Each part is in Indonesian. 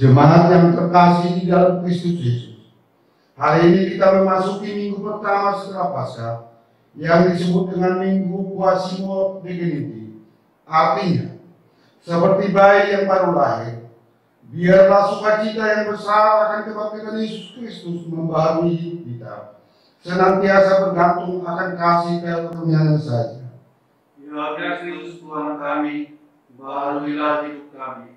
Jemaat yang terkasih di dalam Kristus Yesus, hari ini kita memasuki minggu pertama setelah Paskah yang disebut dengan Minggu Quasimodo Dignity. Artinya, seperti bayi yang baru lahir, biarlah sukacita yang besar akan kebangkitan Yesus Kristus membaharui hidup kita, senantiasa bergantung akan kasih karunia-Nya saja. Ya Kristus Tuhan kami, baharuilah hidup kami.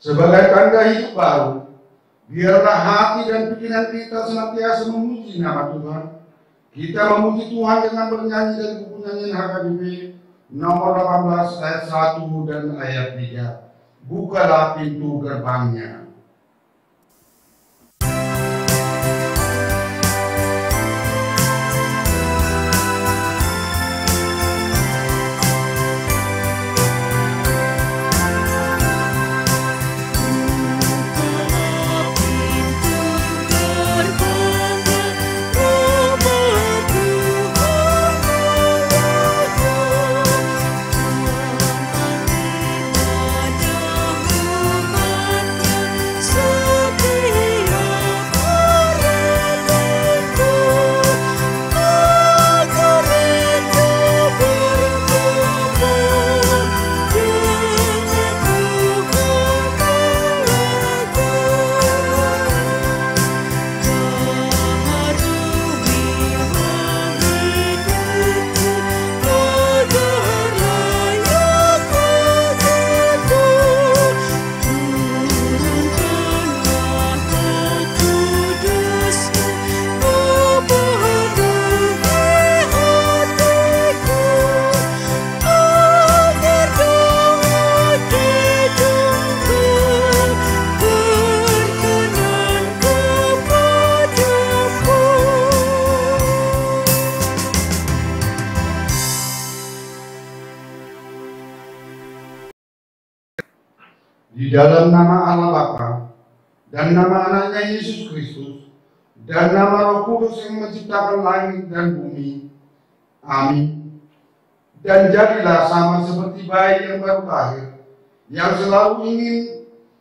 Sebagai tanda hidup baru, biarlah hati dan pikiran kita senantiasa memuji nama Tuhan. Kita memuji Tuhan dengan bernyanyi dari buku nyanyian HKBP nomor 18 ayat 1 dan ayat 3. Bukalah pintu gerbangnya. Di dalam nama Allah Bapa dan nama anaknya Yesus Kristus dan nama Roh Kudus yang menciptakan langit dan bumi. Amin. Dan jadilah sama seperti bayi yang baru lahir, yang selalu ingin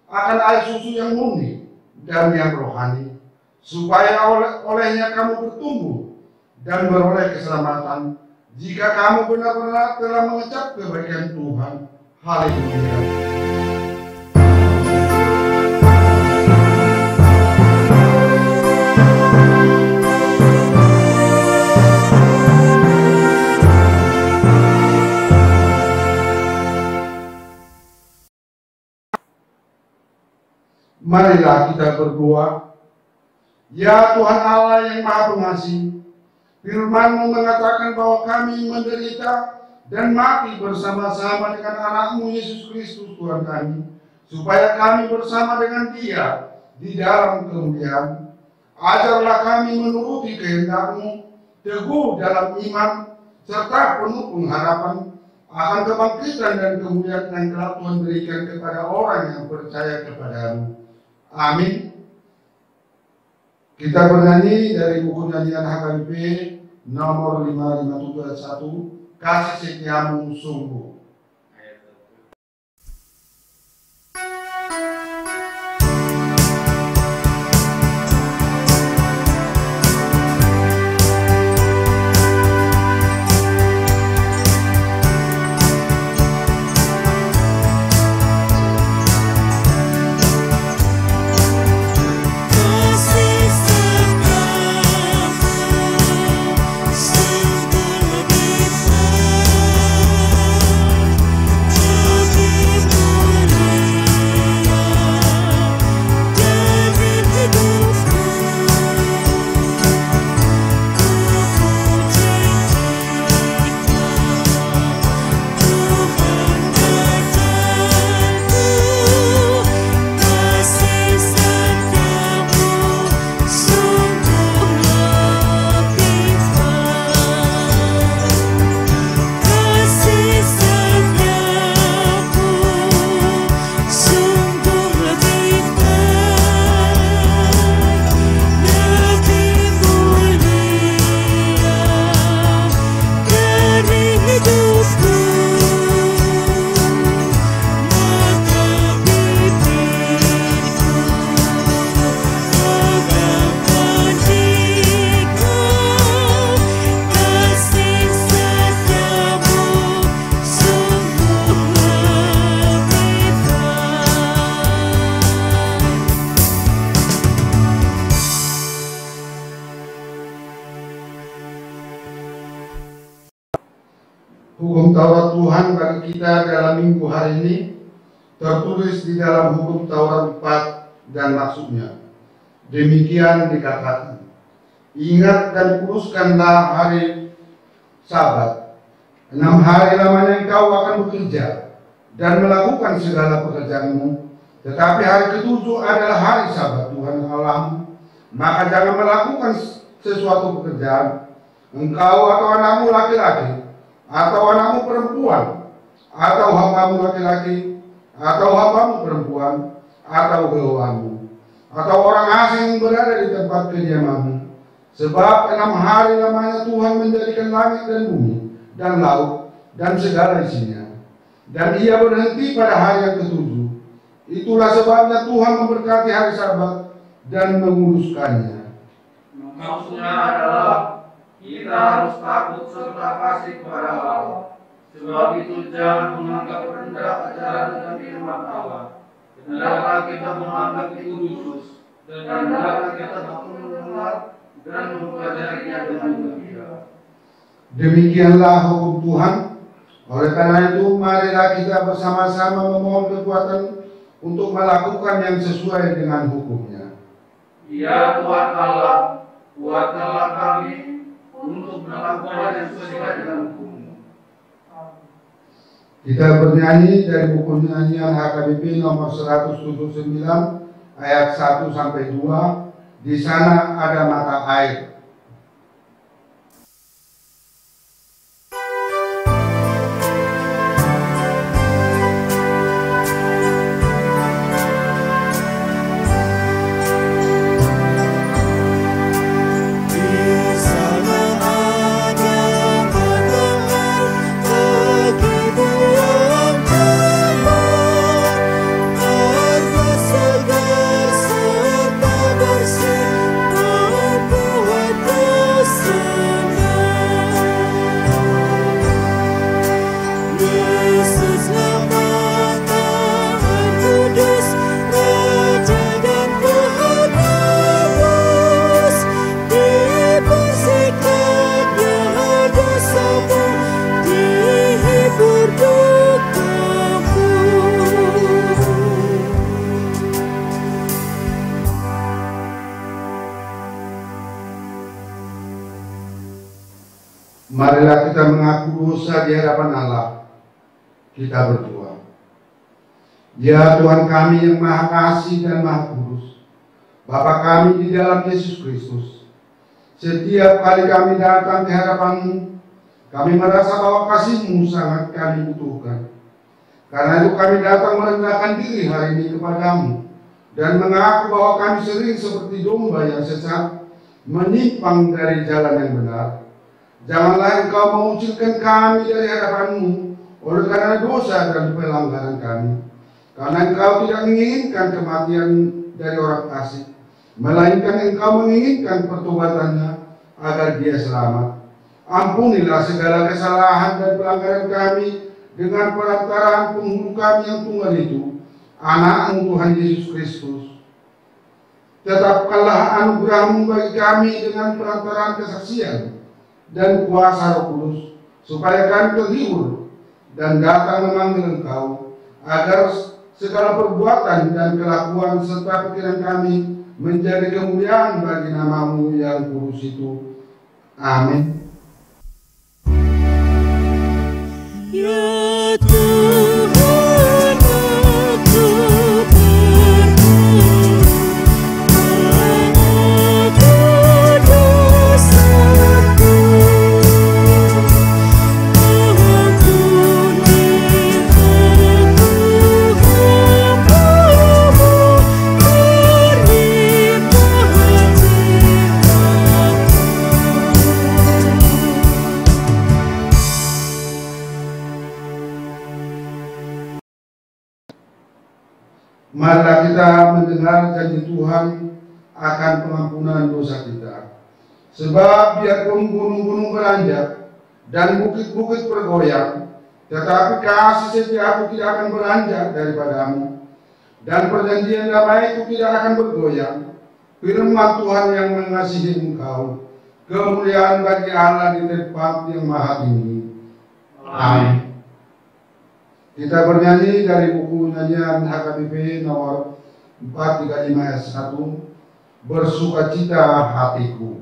akan air susu yang murni dan yang rohani, supaya olehnya kamu bertumbuh dan beroleh keselamatan, jika kamu benar-benar telah mengecap kebaikan Tuhan. Haleluya. Marilah kita berdoa. Ya Tuhan Allah yang Maha Pengasih, firman-Mu mengatakan bahwa kami menderita dan mati bersama-sama dengan anak-Mu Yesus Kristus Tuhan kami, supaya kami bersama dengan Dia di dalam kemuliaan. Ajarlah kami menuruti kehendak-Mu, teguh dalam iman, serta penuh pengharapan akan kebangkitan dan kemuliaan yang telah Tuhan berikan kepada orang yang percaya kepada-Mu. Amin. Kita bernyanyi dari buku nyanyian HKBP nomor 557 ayat 1, kasih setiamu sungguh. Sungguh lebih Hukum Taurat Tuhan bagi kita dalam minggu hari ini tertulis di dalam hukum Taurat 4 dan maksudnya. Demikian dikatakan, ingat dan kuduskanlah hari Sabat. 6 hari lamanya engkau akan bekerja dan melakukan segala pekerjaanmu. Tetapi hari ketujuh adalah hari Sabat Tuhan Allahmu. Maka jangan melakukan sesuatu pekerjaan, engkau atau anakmu laki-laki, atau anakmu perempuan, atau hambamu laki-laki, atau hambamu perempuan, atau gewaanmu, atau orang asing yang berada di tempat kediamanmu. Sebab 6 hari lamanya Tuhan menjadikan langit dan bumi, dan laut, dan segala isinya. Dan ia berhenti pada hari yang ketujuh. Itulah sebabnya Tuhan memberkati hari Sabat dan menguduskannya. Maksudnya adalah kita harus takut serta kasih kepada Allah. Sebab itu jangan menganggap rendah ajaran dan firman Allah. Hendaklah kita menganggap itu kudus, dan hendaklah kita mendengar dan mempelajarinya dengan gembira. Demikianlah hukum Tuhan. Oleh karena itu, marilah kita bersama-sama memohon kekuatan untuk melakukan yang sesuai dengan hukumnya. Ya Tuhan Allah, kuatkanlah kami untuk melakukan yang sesuai dengan hukum-Mu. Kita bernyanyi dari buku nyanyian HKBP nomor 179 ayat 1 sampai 2. Di sana ada mata air. Marilah kita mengaku dosa di hadapan Allah. Kita berdoa. Ya Tuhan kami yang Maha Kasih dan Maha Kudus, Bapa kami di dalam Yesus Kristus, setiap kali kami datang ke hadapan-Mu, kami merasa bahwa kasih-Mu sangat kami butuhkan. Karena itu kami datang merendahkan diri hari ini kepada-Mu dan mengaku bahwa kami sering seperti domba yang sesat, menyimpang dari jalan yang benar. Janganlah Engkau mengucilkan kami dari hadapan-Mu oleh karena dosa dan pelanggaran kami. Karena Engkau tidak menginginkan kematian dari orang fasik, melainkan Engkau menginginkan pertobatannya agar dia selamat. Ampunilah segala kesalahan dan pelanggaran kami dengan perantaraan penghulu kami yang tunggal itu, Anak-Mu Tuhan Yesus Kristus. Tetapkanlah anugerah-Mu bagi kami dengan perantaraan kesaksian dan kuasa Roh Kudus, supaya kami terhibur dan datang memanggil Engkau, agar segala perbuatan dan kelakuan serta pikiran kami menjadi kemuliaan bagi nama-Mu yang kudus itu. Amin. Ya Tuhan, marilah kita mendengar janji Tuhan akan pengampunan dosa kita. Sebab biarpun gunung-gunung beranjak dan bukit-bukit bergoyang, tetapi kasih setiaku tidak akan beranjak daripadamu, dan perjanjian damai itu tidak akan bergoyang. Firman Tuhan yang mengasihi engkau, kemuliaan bagi Allah di tempat yang maha tinggi. Amin. Kita bernyanyi dari buku nyanyian HKBP nomor 435 ayat 1, Bersukacita hatiku.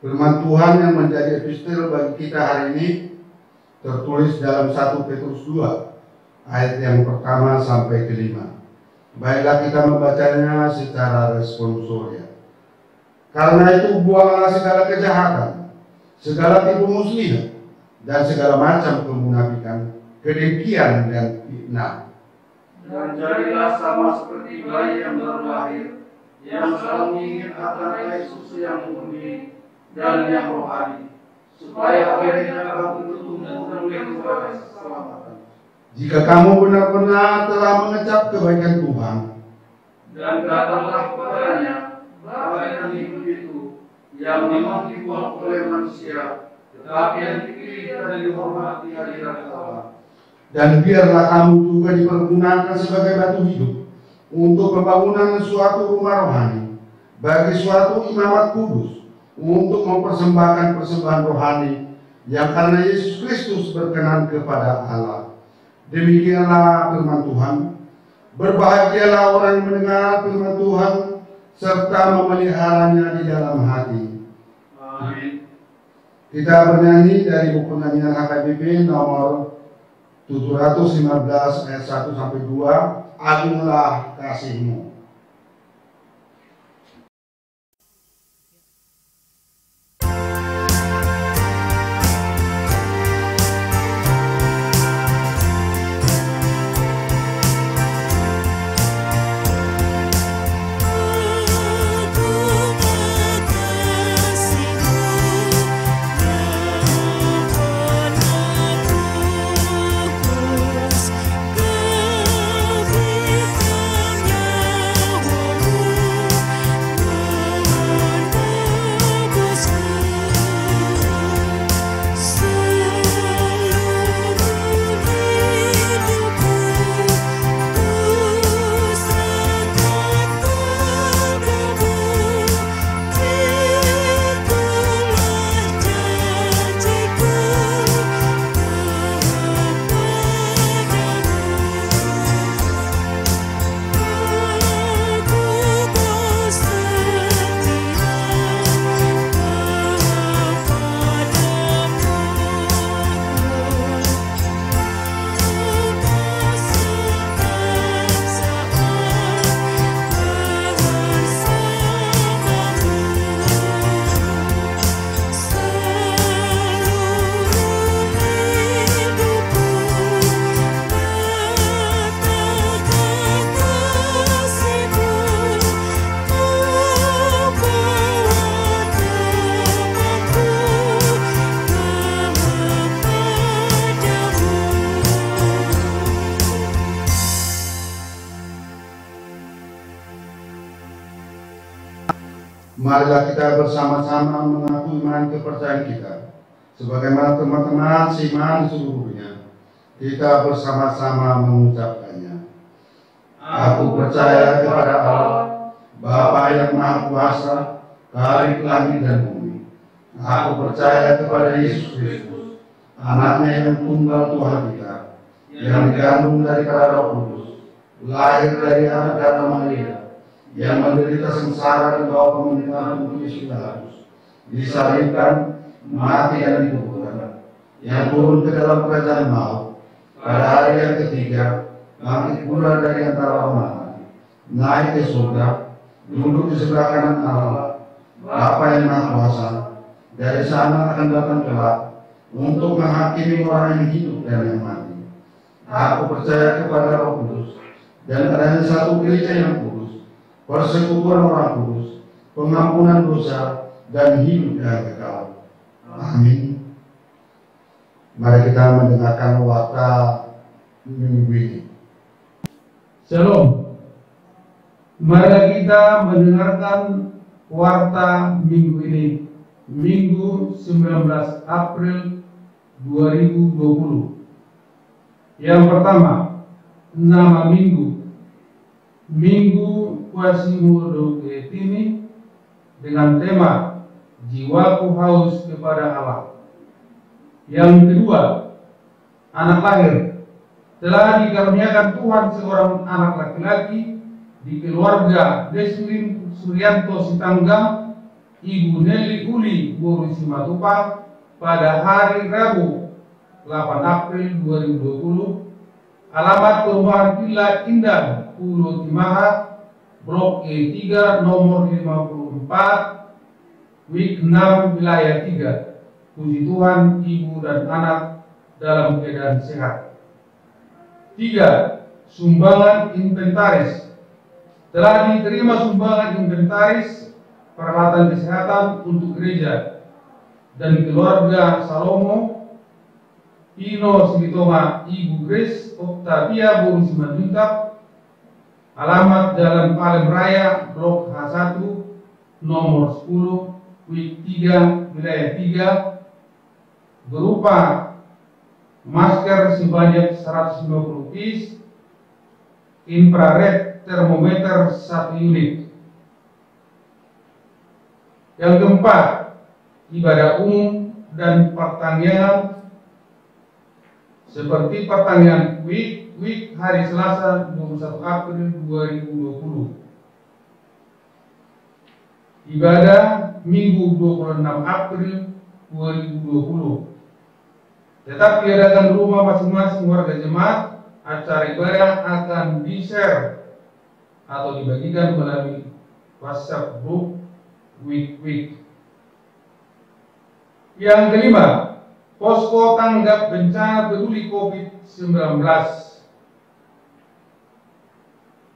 Firman Tuhan yang menjadi epistel bagi kita hari ini tertulis dalam 1 Petrus 2 ayat yang pertama sampai kelima. Baiklah kita membacanya secara responsorial. Karena itu buanglah segala kejahatan, segala tipu muslihat, dan segala macam kemunafikan, kedengkian dan fitnah. Dan jadilah sama seperti bayi yang baru lahir, yang selalu ingin akan air susu yang murni dan yang rohani, supaya akhirnya kamu bertumbuh dan beroleh keselamatan. Jika kamu benar-benar telah mengecap kebaikan Tuhan, dan katakanlah kepadanya, baik yang hidup itu, yang memang dibuang oleh manusia, tetapi yang dipilih dan dihormati hadirat Allah. dan biarlah kamu juga dipergunakan sebagai batu hidup untuk pembangunan suatu rumah rohani, bagi suatu imamat kudus, untuk mempersembahkan persembahan rohani yang karena Yesus Kristus berkenan kepada Allah. Demikianlah firman Tuhan. Berbahagialah orang yang mendengar firman Tuhan serta memeliharanya di dalam hati. Amin. Kita bernyanyi dari buku nyanyian HKBP nomor 715 ayat 1 sampai 2, Agunglah kasih-Mu. Marilah kita bersama-sama mengaku iman kepercayaan kita. Sebagaimana teman-teman seiman seluruhnya, kita bersama-sama mengucapkannya. Aku percaya kepada Allah, Bapa yang Maha Kuasa, Khalik langit dan bumi. Aku percaya kepada Yesus Kristus, Anaknya yang tunggal Tuhan kita, yang dikandung daripada Roh Kudus, lahir dari anak Darah Maria, yang menderita sengsara di bawah pemerintahan Pontius Pilatus, disalibkan, mati dan dikuburkan, yang turun ke dalam kerajaan maut, Pada hari yang ketiga, bangkit pula dari antara orang mati, naik ke surga, duduk di sebelah kanan Allah, Bapa yang Maha Kuasa. Dari sana akan datang kelak untuk menghakimi orang yang hidup dan yang mati. Aku percaya kepada Roh Kudus dan adanya satu gereja yang kudus, persekutuan orang kudus, pengampunan dosa, dan hidup yang kekal. Amin. Mari kita mendengarkan warta minggu ini. Shalom. Mari kita mendengarkan warta minggu ini, Minggu 19 April 2020. Yang pertama, nama minggu, Minggu Quasimodo Ketini, dengan tema Jiwaku Haus kepada Allah. Yang kedua, anak lahir, telah dikaruniakan Tuhan seorang anak laki-laki di keluarga Deswin Suryanto Sitanggang, Ibu Nelly Uli Boru Simatupang, pada hari Rabu 8 April 2020. Alamat perumahan Villa Indah, Pulau Timaha, Blok E3, nomor 54, Wik 6, Wilayah 3. Puji Tuhan, ibu dan anak dalam keadaan sehat. 3. Sumbangan inventaris. Telah diterima sumbangan inventaris peralatan kesehatan untuk gereja dan keluarga Salomo, Pino Sibitonga, Ibu Grace Octavia Boru Simanjuntak, alamat Jalan Palem Raya, Blok H1, nomor 10, Wik 3, Wilayah 3, berupa masker sebanyak 150 piece, infrared termometer 1 unit. Yang keempat, ibadah umum dan pertanian seperti pertanian week hari Selasa 21 April 2020. Ibadah Minggu 26 April 2020. Tetap diadakan di rumah masing-masing warga jemaat. Acara ibadah akan di-share atau dibagikan melalui WhatsApp group week. Yang kelima, posko tanggap bencana peduli COVID-19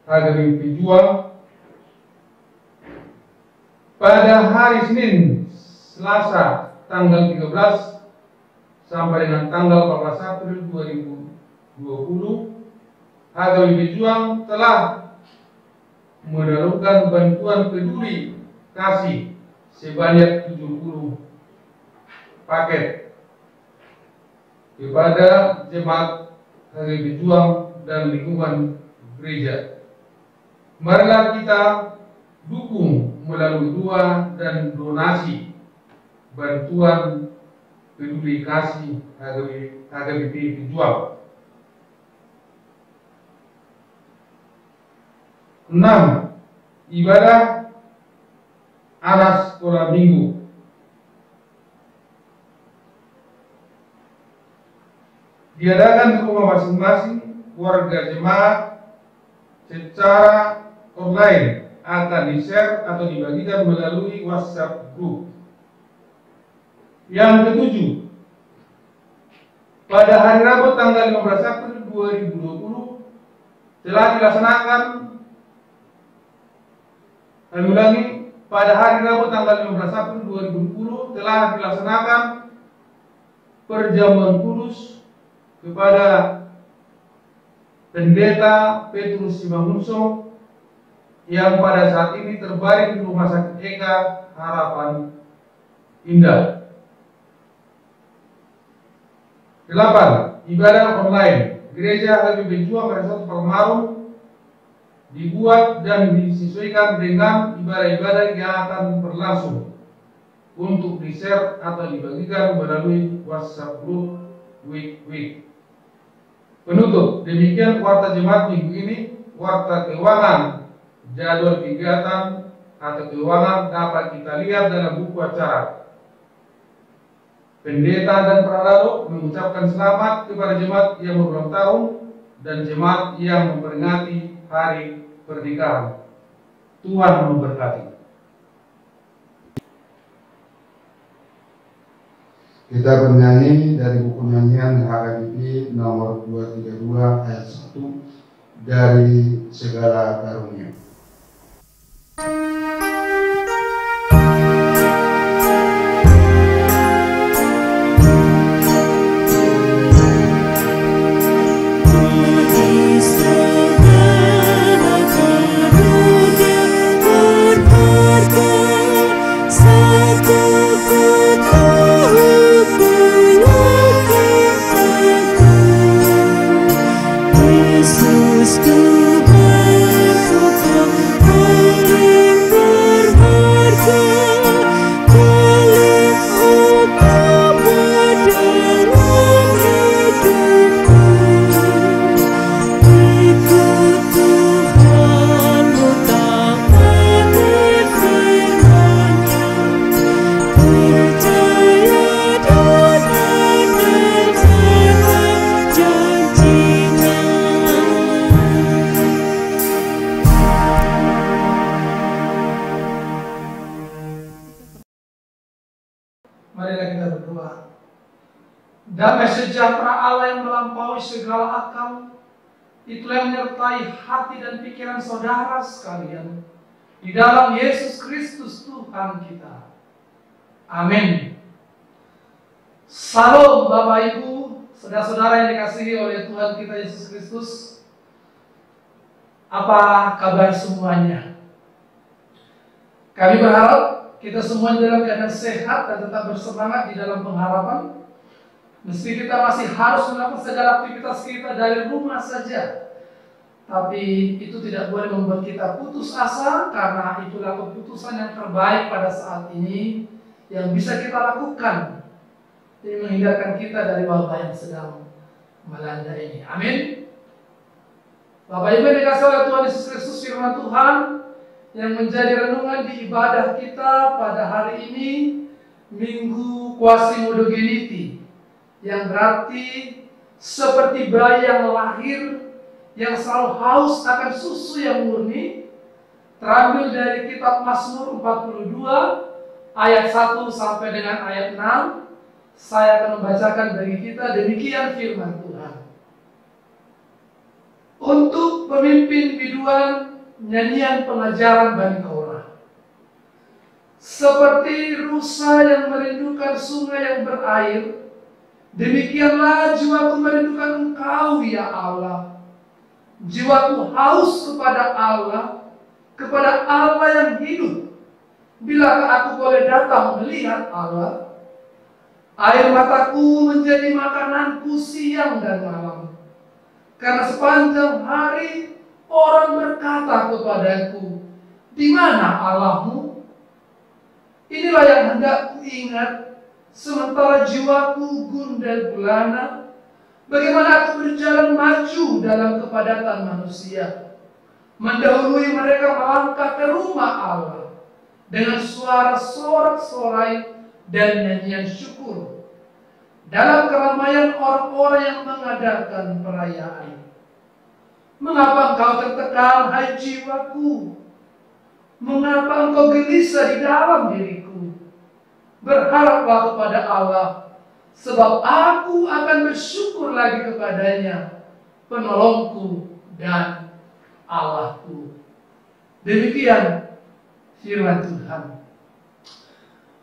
HGBP Juang pada hari Senin, Selasa tanggal 13 sampai dengan tanggal 14 April 2020, HGBP Juang telah menyalurkan bantuan peduli kasih sebanyak 70 paket kepada jemaat HGBP Juang dan lingkungan gereja. Marilah kita dukung melalui doa dan donasi bantuan peduli kasih HGBP Juang. 6. Ibadah anak sekolah minggu. Diadakan di rumah masing-masing warga jemaat secara online, akan di-share atau dibagikan melalui WhatsApp group. Yang ketujuh, pada hari Rabu tanggal 15 April 2020 telah dilaksanakan, pada hari Rabu tanggal 15 April 2020 telah dilaksanakan perjamuan kudus kepada Pendeta Petrus Simangunso yang pada saat ini terbaring di Rumah Sakit Eka Harapan Indah. 8. Ibadah online. Gereja HGBP Juang Resort Palmarum dibuat dan disesuaikan dengan ibadah-ibadah yang akan berlangsung untuk di-share atau dibagikan melalui WhatsApp group week. Penutup, demikian warta jemaat minggu ini. Warta keuangan, jadwal kegiatan atau keuangan dapat kita lihat dalam buku acara. Pendeta dan Pralado mengucapkan selamat kepada jemaat yang berulang tahun dan jemaat yang memperingati hari pernikahan. Tuhan memberkati. Kita bernyanyi dari buku nyanyian HKBP nomor 232 ayat 1, dari segala karunia. Marilah kita berdoa. Damai sejahtera Allah yang melampaui segala akal, itulah yang menyertai hati dan pikiran saudara sekalian di dalam Yesus Kristus Tuhan kita. Amin. Salam Bapak Ibu, saudara-saudara yang dikasihi oleh Tuhan kita Yesus Kristus. Apa kabar semuanya? Kami berharap kita semua dalam keadaan sehat dan tetap bersemangat di dalam pengharapan. Meski kita masih harus melakukan segala aktivitas kita dari rumah saja, tapi itu tidak boleh membuat kita putus asa, karena itulah keputusan yang terbaik pada saat ini yang bisa kita lakukan demi menghindarkan kita dari wabah yang sedang melanda ini. Amin. Bapak Ibu yang dikasihi oleh Tuhan Yesus Kristus, firman Tuhan yang menjadi renungan di ibadah kita pada hari ini, Minggu Quasimodogeniti, yang berarti seperti bayi yang lahir yang selalu haus akan susu yang murni, terambil dari kitab Mazmur 42 ayat 1 sampai dengan ayat 6. Saya akan membacakan bagi kita demikian firman Tuhan. Untuk pemimpin biduan nyanyian pengajaran Bani Korah. Seperti rusa yang merindukan sungai yang berair, demikianlah jiwaku merindukan Engkau ya Allah. Jiwaku haus kepada Allah yang hidup. Bilakah aku boleh datang melihat Allah? Air mataku menjadi makananku siang dan malam, karena sepanjang hari orang berkata kepadaku, di mana Allahmu? Inilah yang hendak kuingat, sementara jiwaku gundah gulana. Bagaimana aku berjalan maju dalam kepadatan manusia, mendahului mereka melangkah ke rumah Allah dengan suara sorak-sorai dan nyanyian syukur, dalam keramaian orang-orang yang mengadakan perayaan. Mengapa engkau tertekan, hai jiwaku? Mengapa engkau gelisah di dalam diriku? Berharaplah kepada Allah, sebab aku akan bersyukur lagi kepadanya, penolongku dan Allahku. Demikian firman Tuhan.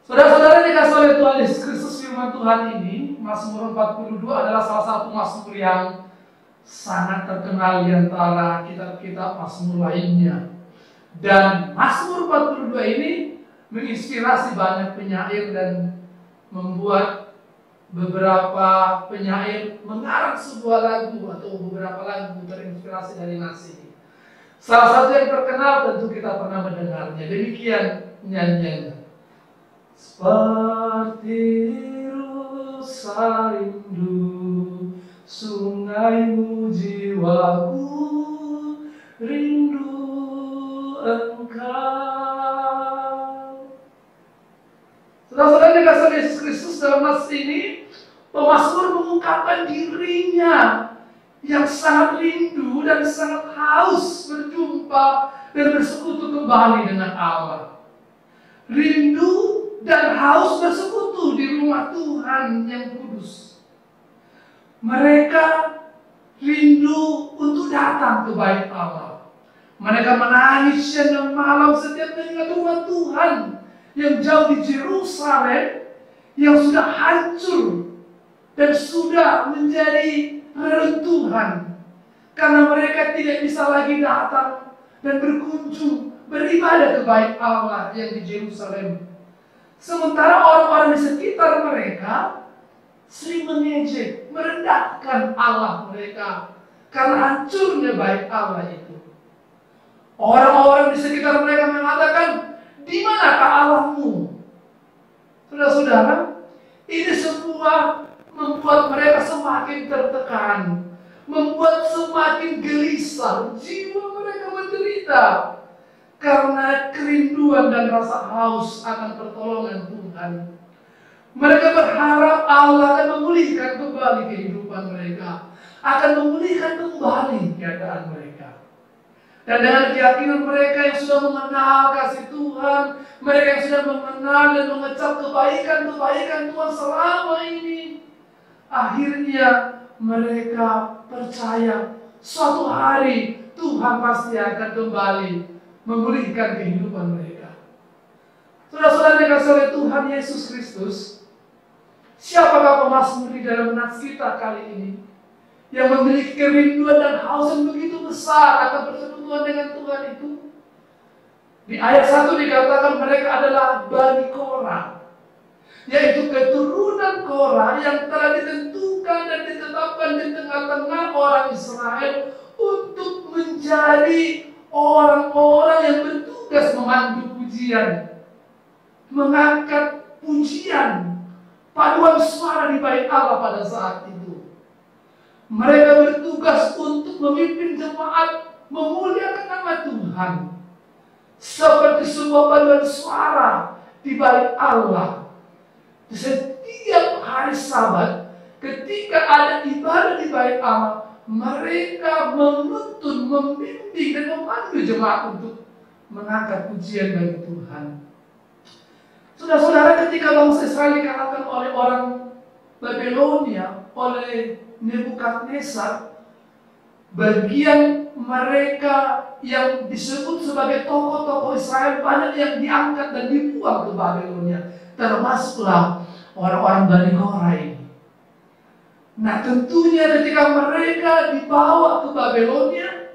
Saudara-saudara dikasihi oleh Tuhan Yesus Kristus, firman Tuhan ini, Mazmur 42 adalah salah satu mazmur yang sangat terkenal di antara kitab-kitab mazmur lainnya. Dan Mazmur 42 ini menginspirasi banyak penyair dan membuat beberapa penyair mengarang sebuah lagu atau beberapa lagu terinspirasi dari nas ini. Salah satu yang terkenal tentu kita pernah mendengarnya. Demikian nyanyiannya. Seperti rusa rindu sungaimu, jiwaku rindu Engkau. Saudara-saudara dikasihi Yesus Kristus, dalam nas ini, pemazmur mengungkapkan dirinya yang sangat rindu dan sangat haus berjumpa dan bersekutu kembali dengan Allah. Rindu dan haus bersekutu di rumah Tuhan yang kudus. Mereka rindu untuk datang ke bait Allah. Mereka menangis siang dan malam setiap mengingat rumah Tuhan yang jauh di Yerusalem, yang sudah hancur dan sudah menjadi reruntuhan karena mereka tidak bisa lagi datang dan berkunjung beribadah ke bait Allah yang di Yerusalem. Sementara orang-orang di sekitar mereka sering mengejek, merendahkan Allah mereka karena hancurnya bait Allah itu. Orang-orang di sekitar mereka mengatakan, "Di manakah Allahmu?" Saudara-saudara, ini semua membuat mereka semakin tertekan, membuat semakin gelisah, jiwa mereka menderita karena kerinduan dan rasa haus akan pertolongan Tuhan. Mereka berharap Allah akan memulihkan kembali kehidupan mereka, akan memulihkan kembali keadaan mereka. Dan dengan keyakinan mereka yang sudah mengenal kasih Tuhan, mereka yang sudah mengenal dan mengecap kebaikan-kebaikan Tuhan selama ini, akhirnya mereka percaya suatu hari Tuhan pasti akan kembali memulihkan kehidupan mereka. Saudara-saudara yang dikasihi oleh Tuhan Yesus Kristus, siapakah pemazmur di dalam nats kita kali ini yang memiliki kerinduan dan haus yang begitu besar akan persekutuan dengan Tuhan itu? Di ayat 1 dikatakan mereka adalah Bani Korah, yaitu keturunan Korah yang telah ditentukan dan ditetapkan di tengah-tengah orang Israel untuk menjadi orang-orang yang bertugas memandu pujian, mengangkat pujian, paduan suara di bait Allah pada saat itu. Mereka bertugas untuk memimpin jemaat memuliakan nama Tuhan, seperti sebuah paduan suara di bait Allah. Setiap hari Sabat, ketika ada ibadah di bait Allah, mereka menuntun, membimbing dan memandu jemaat untuk mengangkat pujian bagi Tuhan. Saudara-saudara, ketika bangsa Israel dikalahkan oleh orang Babilonia, oleh Nebukadnezar, bagian mereka yang disebut sebagai tokoh-tokoh Israel banyak yang diangkat dan dibuang ke Babilonia, termasuklah orang-orang Bani Korah ini. Nah, tentunya ketika mereka dibawa ke Babilonia,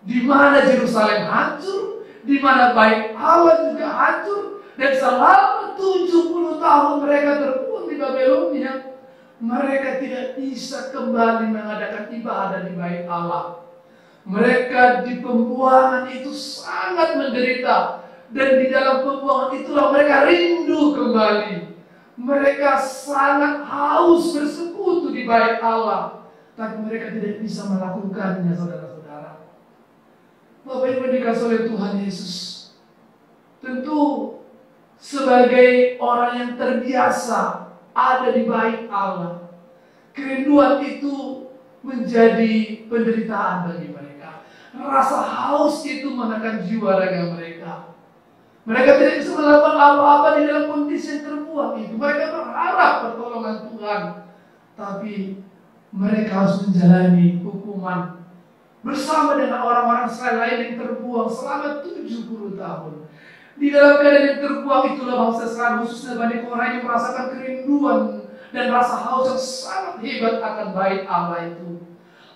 di mana Yerusalem hancur, di mana bait Allah juga hancur, dan selama 70 tahun mereka terbuang di Babilonia, mereka tidak bisa kembali mengadakan ibadah di bait Allah. Mereka di pembuangan itu sangat menderita, dan di dalam pembuangan itulah mereka rindu kembali. Mereka sangat haus bersekutu di bait Allah, tapi mereka tidak bisa melakukannya, saudara-saudara. Bapak Ibu dikasihi oleh Tuhan Yesus, tentu sebagai orang yang terbiasa ada di bait Allah, kerinduan itu menjadi penderitaan bagi mereka. Rasa haus itu menekan jiwa raga mereka. Mereka tidak bisa melakukan apa-apa di dalam kondisi yang terbuang itu. Mereka berharap pertolongan Tuhan, tapi mereka harus menjalani hukuman bersama dengan orang-orang Israel lain yang terbuang selama 70 tahun. Di dalam keadaan yang terbuang itulah bangsa Israel, khususnya Bani Korah, yang merasakan kerinduan dan rasa haus yang sangat hebat akan bait Allah itu.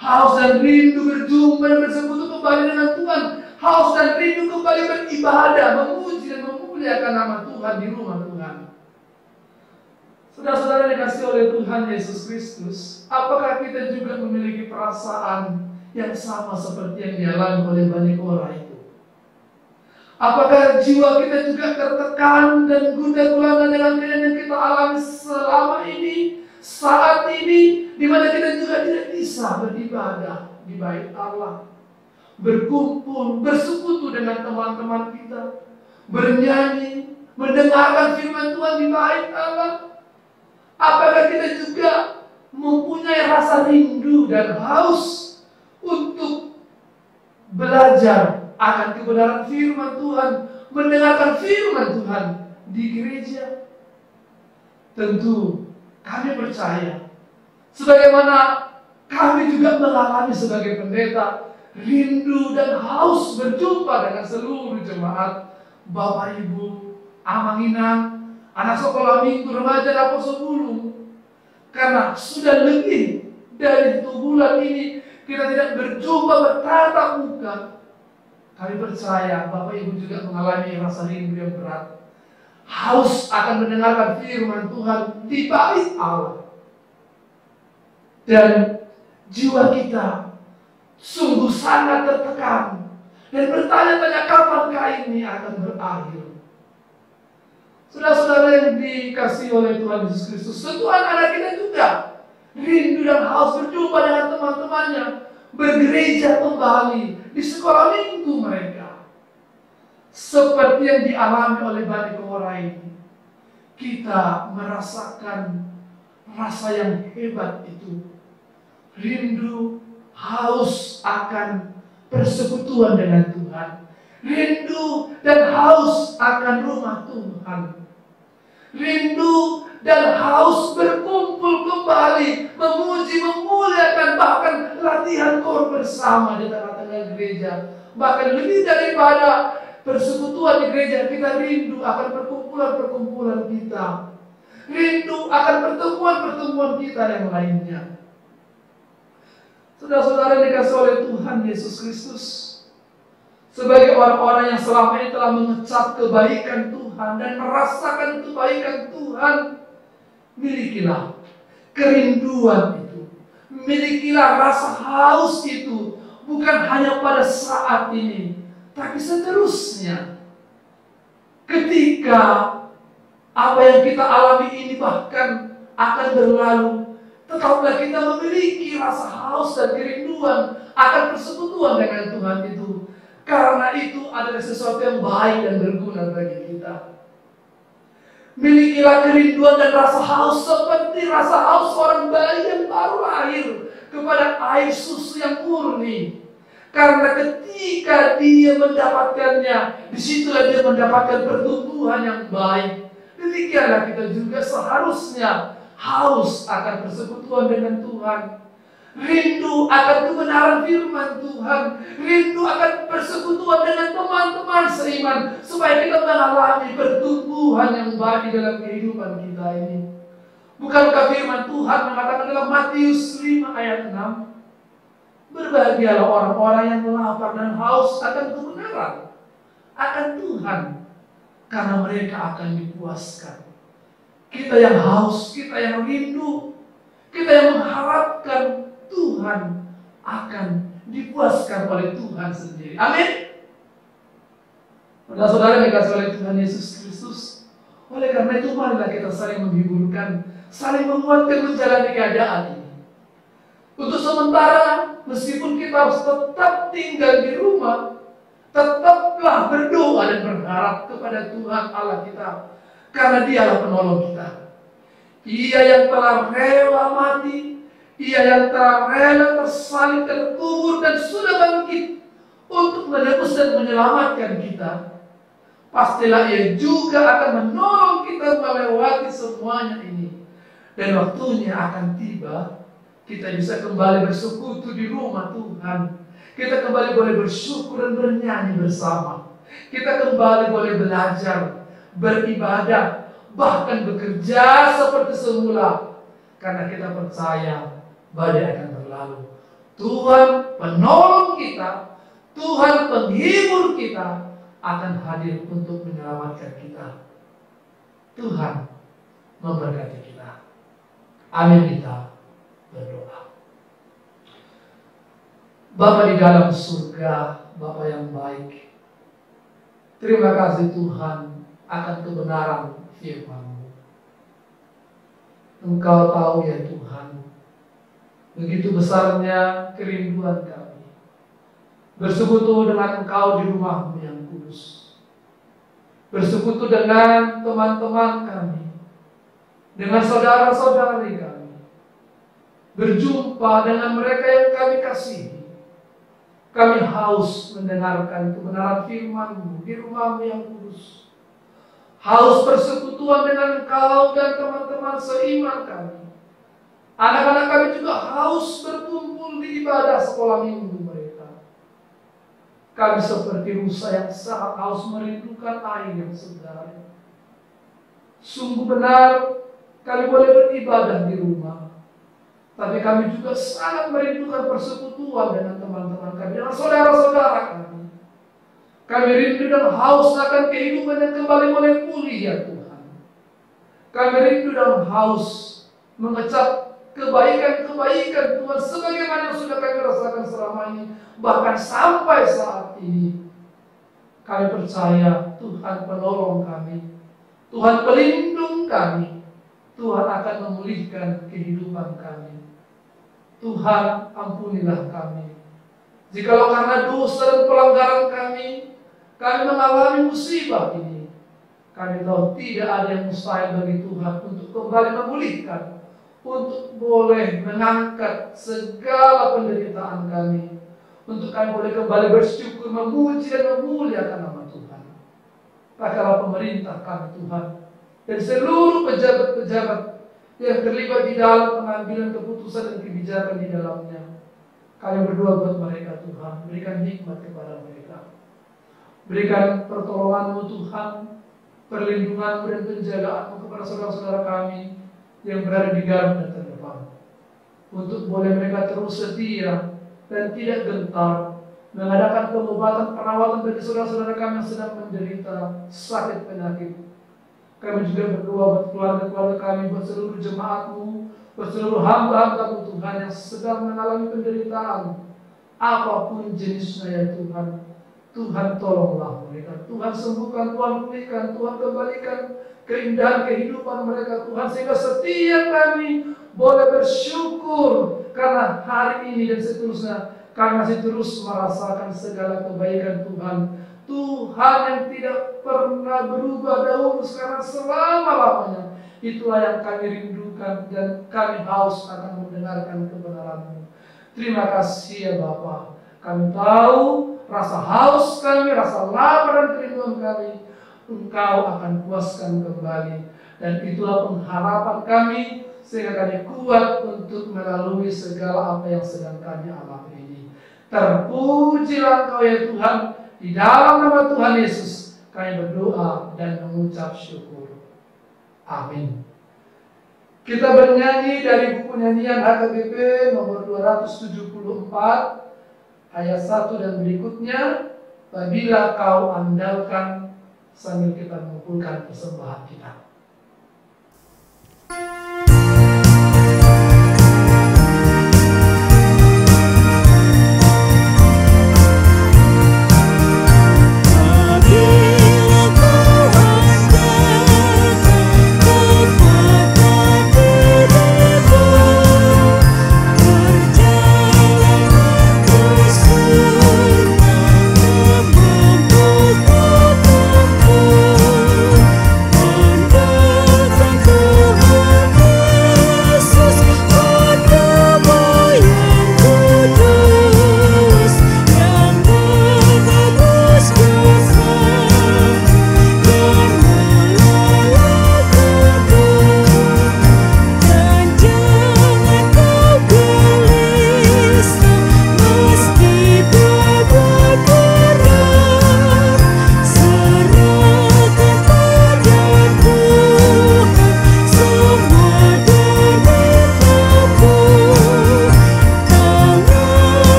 Haus dan rindu berjumpa dan bersekutu kembali dengan Tuhan. Haus dan rindu kembali beribadah, memuji dan memuliakan nama Tuhan di rumah Tuhan. Saudara-saudara dikasihi oleh Tuhan Yesus Kristus, apakah kita juga memiliki perasaan yang sama seperti yang dialami oleh Bani Korah itu? Apakah jiwa kita juga tertekan dan gundah gulana dengan keadaan yang kita alami selama ini, saat ini, di mana kita juga tidak bisa beribadah di bait Allah, berkumpul, bersekutu dengan teman-teman kita, bernyanyi, mendengarkan firman Tuhan di bait Allah? Apakah kita juga mempunyai rasa rindu dan haus untuk belajar akan kebenaran firman Tuhan, mendengarkan firman Tuhan di gereja? Tentu kami percaya, sebagaimana kami juga mengalami sebagai pendeta, rindu dan haus berjumpa dengan seluruh jemaat, Bapak Ibu, Amanginang, anak sekolah minggu, remaja dan Apostol. Karena sudah lebih dari 1 bulan ini kita tidak berjumpa bertatap muka. Kami percaya Bapak Ibu juga mengalami rasa rindu yang berat, haus akan mendengarkan firman Tuhan di bait Allah. Dan jiwa kita sungguh sangat tertekan dan bertanya-tanya kapankah ini akan berakhir. Saudara-saudara yang dikasihi oleh Tuhan Yesus Kristus, tentu anak-anak kita juga rindu dan haus berjumpa dengan teman-temannya, bergereja kembali di sekolah minggu mereka. Seperti yang dialami oleh Bani Korah ini, kita merasakan rasa yang hebat itu. Rindu, haus akan persekutuan dengan Tuhan. Rindu dan haus akan rumah Tuhan. Rindu dan haus berkumpul kembali, memuji, memuliakan, bahkan latihan kor bersama di tengah-tengah gereja. Bahkan lebih daripada persekutuan di gereja, kita rindu akan perkumpulan-perkumpulan kita. Rindu akan pertemuan-pertemuan kita yang lainnya. Saudara-saudara yang dikasihi oleh Tuhan Yesus Kristus, sebagai orang-orang yang selama ini telah mengecap kebaikan Tuhan dan merasakan kebaikan Tuhan, milikilah kerinduan itu, milikilah rasa haus itu, bukan hanya pada saat ini, tapi seterusnya. Ketika apa yang kita alami ini bahkan akan berlalu, tetaplah kita memiliki rasa haus dan kerinduan akan persekutuan dengan Tuhan itu. Karena itu adalah sesuatu yang baik dan berguna bagi kita. Milikilah kerinduan dan rasa haus seperti rasa haus orang bayi yang baru lahir kepada air susu yang murni. Karena ketika dia mendapatkannya, disitulah dia mendapatkan pertumbuhan yang baik. Demikianlah kita juga seharusnya haus akan persekutuan dengan Tuhan. Rindu akan kebenaran firman Tuhan. Rindu akan persekutuan dengan teman-teman seiman, supaya kita mengalami pertumbuhan yang baik dalam kehidupan kita ini. Bukankah firman Tuhan mengatakan dalam Matius 5 ayat 6, berbahagialah orang-orang yang lapar dan haus akan kebenaran, akan Tuhan, karena mereka akan dipuaskan. Kita yang haus, kita yang rindu, kita yang mengharapkan Tuhan akan dipuaskan oleh Tuhan sendiri. Amin. Saudara-saudara yang dikasihi oleh Tuhan Yesus Kristus, oleh karena itu marilah kita saling menghiburkan, saling menguatkan menjalani keadaan ini. Untuk sementara, meskipun kita harus tetap tinggal di rumah, tetaplah berdoa dan berharap kepada Tuhan Allah kita, karena Dialah penolong kita. Ia yang telah rela mati, Ia yang telah rela tersalib dan kubur dan sudah bangkit untuk menebus dan menyelamatkan kita. Pastilah Ia juga akan menolong kita melewati semuanya ini. Dan waktunya akan tiba, kita bisa kembali bersekutu di rumah Tuhan. Kita kembali boleh bersyukur dan bernyanyi bersama. Kita kembali boleh belajar, beribadah, bahkan bekerja seperti semula. Karena kita percaya badai akan berlalu. Tuhan penolong kita, Tuhan penghibur kita akan hadir untuk menyelamatkan kita. Tuhan memberkati kita. Amin. Kita berdoa. Bapa di dalam surga, Bapa yang baik, terima kasih Tuhan akan kebenaran firman-Mu. Engkau tahu ya Tuhan, begitu besarnya kerinduan kami bersekutu dengan Engkau di rumah-Mu yang kudus, bersekutu dengan teman-teman kami, dengan saudara-saudari kami, berjumpa dengan mereka yang kami kasihi. Kami haus mendengarkan kebenaran firman-Mu di rumah-Mu yang kudus. Haus persekutuan dengan Engkau dan teman-teman seiman kami. Anak-anak kami juga haus berkumpul di ibadah sekolah minggu mereka. Kami seperti rusa yang sangat haus merindukan air yang segar. Sungguh benar kami boleh beribadah di rumah, tapi kami juga sangat merindukan persekutuan dengan teman-teman kami, dengan saudara-saudara kami. Kami rindu dan haus akan kehidupan yang kembali boleh pulih ya Tuhan. Kami rindu dan haus mengecap kebaikan-kebaikan Tuhan sebagaimana yang sudah kami rasakan selama ini, bahkan sampai saat ini. Kami percaya Tuhan penolong kami, Tuhan pelindung kami, Tuhan akan memulihkan kehidupan kami. Tuhan ampunilah kami. Jikalau karena dosa dan pelanggaran kami mengalami musibah ini, kami tahu tidak ada yang mustahil bagi Tuhan untuk kembali memulihkan, untuk boleh mengangkat segala penderitaan kami, untuk kami boleh kembali bersyukur, memuji dan memuliakan nama Tuhan. Pakailah pemerintah kami Tuhan, dan seluruh pejabat-pejabat yang terlibat di dalam pengambilan keputusan dan kebijakan di dalamnya. Kami berdoa buat mereka Tuhan, berikan hikmat kepada mereka. Berikan pertolongan-Mu Tuhan, perlindungan-Mu dan penjagaan-Mu kepada saudara-saudara kami yang berada di garda terdepan. Untuk boleh mereka terus setia dan tidak gentar mengadakan pengobatan perawatan bagi saudara-saudara kami yang sedang menderita sakit penyakit. Kami juga berdoa buat keluarga-keluarga kami, buat seluruh jemaat-Mu, buat seluruh hamba-hamba-Mu Tuhan yang sedang mengalami penderitaan apapun jenisnya ya Tuhan. Tuhan tolonglah mereka, Tuhan sembuhkan, Tuhan pulihkan, Tuhan kembalikan keindahan kehidupan mereka Tuhan, sehingga setiap kami boleh bersyukur karena hari ini dan seterusnya kami masih terus merasakan segala kebaikan Tuhan. Tuhan yang tidak pernah berubah dahulu, sekarang, selama-lamanya. Itulah yang kami rindukan dan kami haus akan mendengarkan kebenaran-Mu. Terima kasih ya Bapa. Kami tahu rasa haus kami, rasa lapar dan kerinduan kami, Engkau akan puaskan kembali. Dan itulah pengharapan kami, sehingga kami kuat untuk melalui segala apa yang sedang kami alami ini. Terpujilah Engkau ya Tuhan. Di dalam nama Tuhan Yesus kami berdoa dan mengucap syukur. Amin. Kita bernyanyi dari buku nyanyian HKBP nomor 274 ayat 1 dan berikutnya. Apabila kau andalkan, sambil kita mengumpulkan persembahan kita.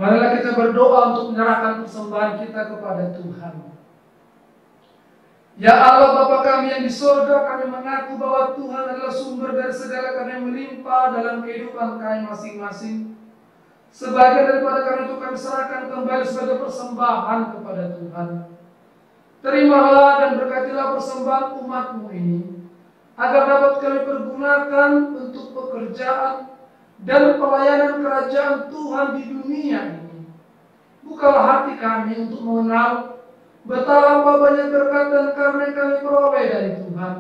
Marilah kita berdoa untuk menyerahkan persembahan kita kepada Tuhan. Ya Allah Bapa kami yang di surga, kami mengaku bahwa Tuhan adalah sumber dari segala karena yang melimpah dalam kehidupan kami masing-masing. Sebagian daripada karena itu kami serahkan kembali sebagai persembahan kepada Tuhan. Terimalah dan berkatilah persembahan umat-Mu ini, agar dapat kami pergunakan untuk pekerjaan dan pelayanan kerajaan Tuhan di dunia ini. Bukalah hati kami untuk mengenal betapa banyak berkat dan karunia yang kami peroleh dari Tuhan,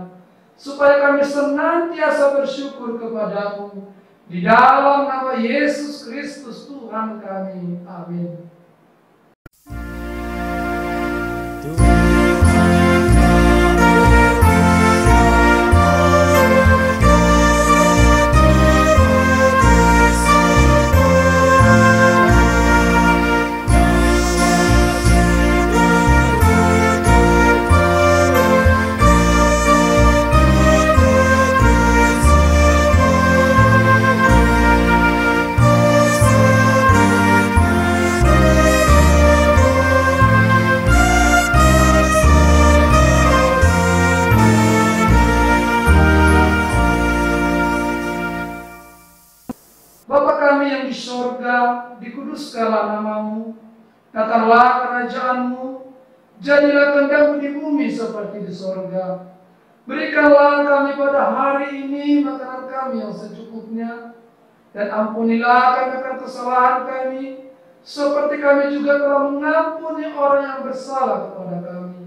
supaya kami senantiasa bersyukur kepadamu. Di dalam nama Yesus Kristus Tuhan kami. Amin. Dikuduskanlah namamu, datanglah kerajaanmu, jadilah kehendak-Mu di bumi seperti di sorga. Berikanlah kami pada hari ini makanan kami yang secukupnya, dan ampunilah kami akan kesalahan kami, seperti kami juga telah mengampuni orang yang bersalah kepada kami.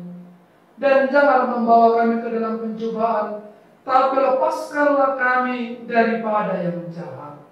Dan jangan membawa kami ke dalam pencobaan, tapi lepaskanlah kami daripada yang jahat.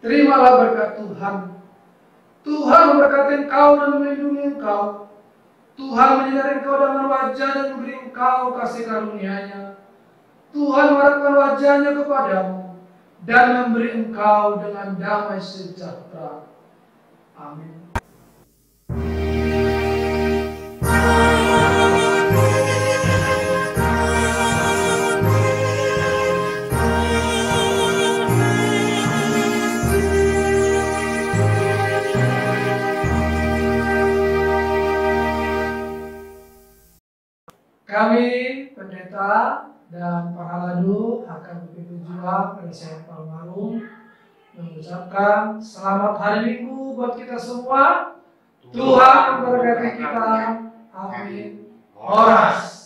Terimalah berkat Tuhan. Tuhan memberkati engkau dan melindungi engkau. Tuhan menyinari engkau dengan wajah dan memberi engkau kasih karunia-Nya. Tuhan mengharapkan wajah-Nya kepadamu dan memberi engkau dengan damai sejahtera. Amin. Kami, pendeta dan para ladu HKBP Juang Presiden Palmarum mengucapkan selamat hari Minggu buat kita semua. Tuhan memberkati kita. Amin. Horas.